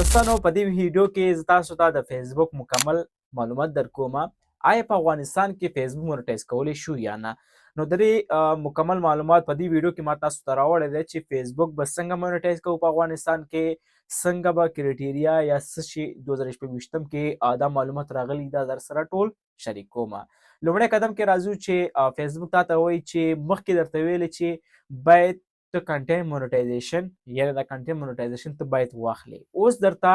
دوستانو په دې ویډیو کې زه تاسو ته د فېسبوک مکمل معلومات درکوم. آیا په افغانستان کې فېسبوک مونټایز کولی شو یا نه؟ نو د دې مکمل معلومات په دې ویډیو کې ما تاسو ته راوړی دی چې فېسبوک به څنګه مونټایز کوو په افغانستان کې، څنګه به کریټیریا یا څه شي 2026 کې دا معلومات راغلي دا در سره ټول شریکوم. لومړی قدم کې راځو چې فېسبوک تاته وایي چې مخکې درته ویلې چې باید ته کنټینټ مونټایزیشن یا د کنټینټ مونټایزیشن ته باید واخلې. اوس درته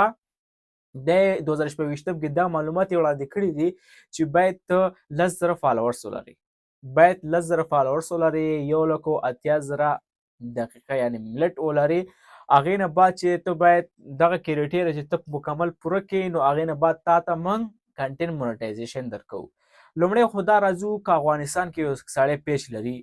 د 2026 کې دا معلومات یې وړاندې کړي دي چې باید ته 10,000 فالوورس ولرې، باید 10,000 فالوورس ولرې، 1,80,000 دقیقه یعنې منټ ولرې. هغې نه بعد چې ته باید دغه کریټیریا چې ته مکمل پوره کړې نو هغې نه بعد تا ته موږ کنټینټ مونټایزیشن درکوو. لومړی خو دا راځو که افغانستان کې یو سړی پیج لري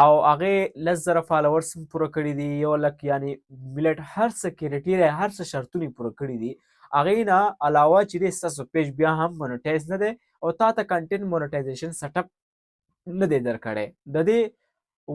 او هغې 10,000 فالوورس هم پوره کړي دي، 1,00,000 یعنې ملت هر څه کریټیریا هر څه شرطونه یې پوره کړي دي، هغې نه علاوه چې دی ستاسو پیج بیا هم مونټایز نه دی او تا ته کنټینټ مونټایزیشن سیټ اپ نه دی درکړی. د دې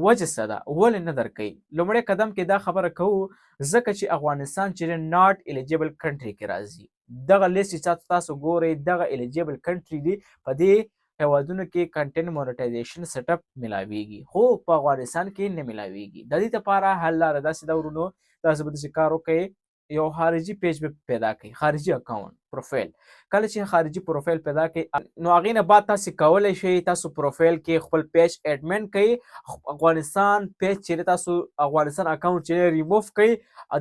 وجه څه ده؟ ولې نه درکوي؟ لومړی قدم کې دا خبره کوو ځکه چې افغانستان چې ناٹ ایلیجیبل کنټري کې راځي. دغه لیست چې تاسو ګورئ دغه ایلیجیبل کنټري دي، په دې هیوادونو کې کنټینټ مونټایزیشن سیټ اپ ملاویږي، خو په افغانستان کې نه ملاویږي. د دې لپاره حل لاره داسې ده ورونو، تاسو به داسې کار وکړئ، یو خارجي پیج به پیدا کړئ، خارجي اکاونټ پروفایل. کله چې خارجي پروفایل پیدا کړئ نو هغې نه بعد تاسو کولی شئ تاسو پروفایل کې خپل پیج اډمن کړئ، افغانستان پیج چې تاسو افغانستان اکاونټ چې ریموف کړئ،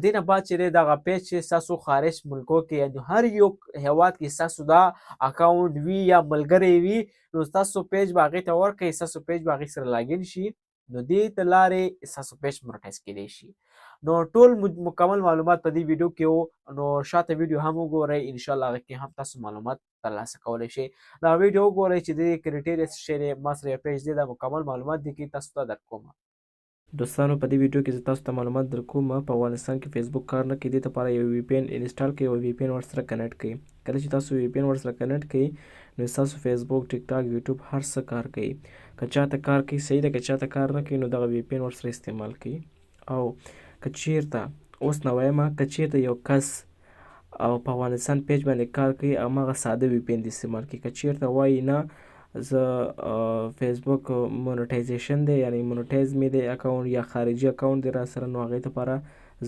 دې نه بعد چې دغه پیج چې ستاسو خارج ملکو کې یعنې هر یو هیواد کې ستاسو دا اکاونټ وي یا ملګری وي نو ستاسو پیج به هغې ته ورکړئ، ستاسو پیج به هغې سره لاګین شي، نو دې د لارې ستاسو پیج مونټایز کیدی شي. نو ټول مکمل معلومات په دې ویډیو کې وو، نو شاته ویډیو هم وګورئ، انشاءالله هغه کې هم تاسو معلومات ترلاسه کولی شئ. دا ویډیو وګورئ چې د کریټیریا څه شی دی، ما سره یو پیج دی دا مکمل معلومات دي کې تاسو ته درکوم. دوستانو په دې ویډیو کې زه تاسو ته معلومات درکوم په افغانستان کې فېسبوک کار نه کوي، دې لپاره یو وی پی ان انسټال کړئ او وی پی ان ورسره کنیکټ کړئ. کله چې تاسو وی پی ان ورسره کنیکټ کړئ نو ستاسو فېسبوک، ټیک ټاک، یوټیوب هر څه کار کوي. که چاته کار کوي صحیح ده، که چاته کار نه کوي نو دغه وی پی ان ورسره استعمال کړئ. او که چیرته اوس نه وایم که چیرته یو کس او په افغانستان پیج باندې کار کوي هماغه ساده وی پی ان استعمال کړئ. که چیرته وایي نه زه فېسبوک مونټایزیشن دی یعنی مونټایز مې دی اکاونټ یا خارجي اکاونټ دی را سره، نو هغې لپاره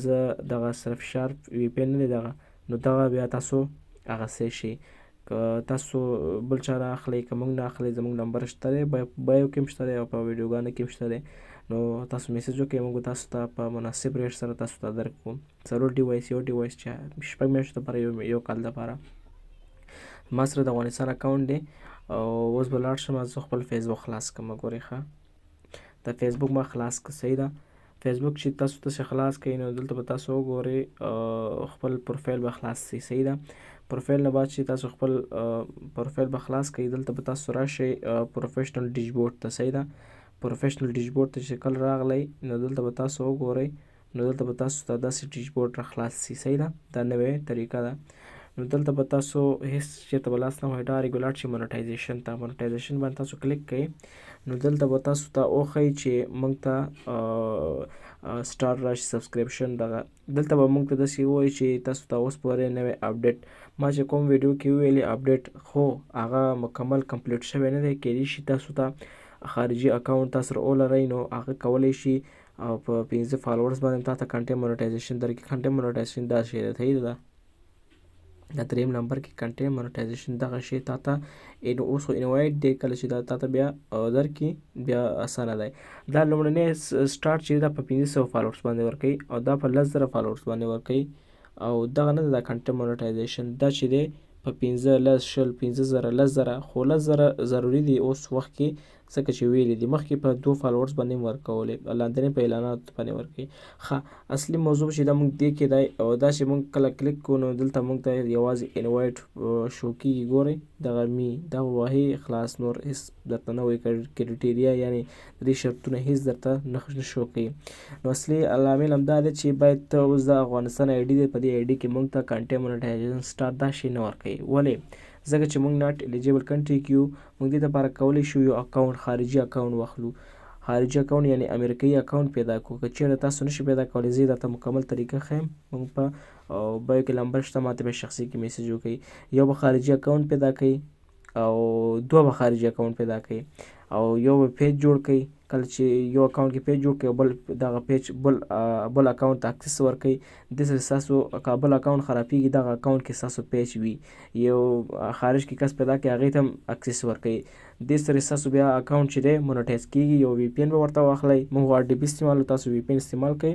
زه دغه صرف شارپ وی پی ان نه دی دغه، نو دغه بیا تاسو اخیستی شئ. که تاسو بل چا نه اخلئ، که موږ نه اخلئ، زموږ نمبر شته دی، بایو کې هم شته دی او په ویډیوګانو کې هم شته دی، نو تاسو میسج وکړئ، موږ تاسو ته په مناسب ریټ سره تاسو ته درکوو. 4 ډیوایس، یو ډیوایس چې 6 میاشتو لپاره، یو کال لپاره. ما سره د افغانستان اکاونټ دی او اوس به لاړ شم زه خپل فېسبوک خلاص کړم. ګورئ ښه د فېسبوک ما خلاص کړ، صحیح ده. فېسبوک چې تاسو داسې خلاص کړئ نو دلته به تاسو وګورئ خپل پروفایل به خلاص شي، صحیح ده. پروفایل نه بعد چې تاسو خپل پروفایل به خلاص کړئ دلته به تاسو راشئ پروفیشنل ډیشبورډ ته، صحیح ده. پروفیشنل ډیشبورډ ته چې کله راغلی نو دلته به تاسو وګورئ، نو دلته به تاسو ته داسې ډیشبورډ را خلاص شي، صحیح ده. دا نوې طریقه ده. نو دلته به تاسو هېڅ چېرته به لاس نه وهئ، ډایرکټ به لاړ شئ مونټایزیشن ته. مونټایزیشن باندې تاسو کلیک کړئ نو دلته به تاسو ته وښیي چې موږ ته سټار راشي سبسکریپشن دغه. دلته به موږ ته داسې ووایي چې تاسو ته اوس پورې نوی اپډیټ، ما چې کوم ویډیو کې ویلي اپډیټ خو هغه مکمل کمپلیټ شوی نه دی، کیدای شي تاسو ته خارجي اکاونټ تاسو سره ولرئ نو هغه کولی شي او په 15 فالوورس باندې تا ته کنټینټ مونټایزیشن درکړي. کنټینټ مونټایزیشن دا شی دی، صحیح ده. دا دریم نمبر کې کنټینټ مونټایزیشن دغه شی تا ته اوس خو انوایټ دی، کله چې دا تا ته بیا درکړي بیا اسانه دی. دا لومړنی سټارټ چې دا په 1500 فالوورس باندې ورکوي او دا په 10,000 فالوورس باندې ورکوي او دغه نه ده دا کنټینټ مونټایزیشن. دا چې دی په 15 10 20 15,000 10,000 خو 10,000 ضروري دی اوس وخت کې، ځکه چې ویلي دي مخکې په 2 فالوورس باندې هم ورکولې، لاندنۍ په اعلاناتو باندې ورکوي. ښه اصلي موضوع چې دا موږ دې کې دی او دا چې موږ کله کلیک کوو نو دلته موږ ته یوازې انوایټ شو کېږي. ګورئ دغه می دا وهي خلاص، نور هېڅ درته نه وایي کریټیریا یعنې د دې شرطونه هېڅ درته نه شو کوي. نو اصلي لامل همدا دی چې باید ته اوس د افغانستان آی ډي دی، په دې آی ډي کې موږ ته کنټینټ مونټایزیشن سټارټ دا شی نه ورکوي. ولې؟ ځکه چې موږ ناټ ایلیجیبل کنټري کې یو، موږ دې لپاره کولی شو یو اکاونټ خارجي اکاونټ واخلو. خارجي اکاونټ یعنی امریکایي اکاونټ پیدا کړو. که چېرې تاسو نشئ پیدا کولی زه درته مکمل طریقه ښیم. موږ په بایو کې نمبر شته، ماته به شخصي کې میسج وکړئ. یو به خارجي اکاونټ پیدا کړئ او دوه به خارجي اکاونټ پیدا کړئ او یو به پیج جوړ کړئ. کله چې یو اکاونټ کې پیج جوړ کړئ او بل دغه پیج بل اکاونټ ته اکسس ورکړئ، دې سره ستاسو که بل اکاونټ خرابېږي دغه اکاونټ کې ستاسو پیج وي. یو خارج کې کس پیدا کړئ هغې ته هم اکسس ورکړئ. دې سره ستاسو بیا اکاونټ چې دی مونټایز کېږي. یو وی پی این به ورته واخلئ. موږ RDP استعمالو، تاسو وی پی این استعمال کړئ.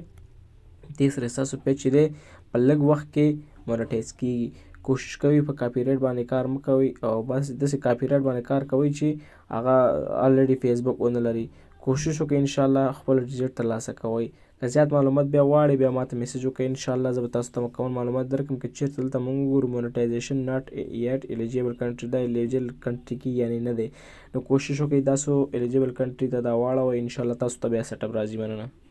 دې سره ستاسو پیج چې دی په لږ وخت کې مونټایز کېږي. کوشش کوئ په کاپي رایټ باندې کار مه کوئ او بس داسې کاپي رایټ باندې کار کوئ چې هغه الریډي فیسبوک ونه لري. کوشش وکړئ انشاءالله خپل ریزلټ ترلاسه کوئ. که زیات معلومات بیا غواړئ بیا ماته میسج وکړئ، انشاءالله زه به تاسو ته مکمل معلومات درکړم. که چېرته دلته موږ وګورو مونټایزیشن ناٹ یټ الیجیبل کنټري، دا الیجیبل کنټري کې یعنی نه دی. نو کوشش وکړئ تاسو الیجیبل کنټري ته دا واړوئ، انشاءالله تاسو ته بیا سیټ اپ راځي. مننه.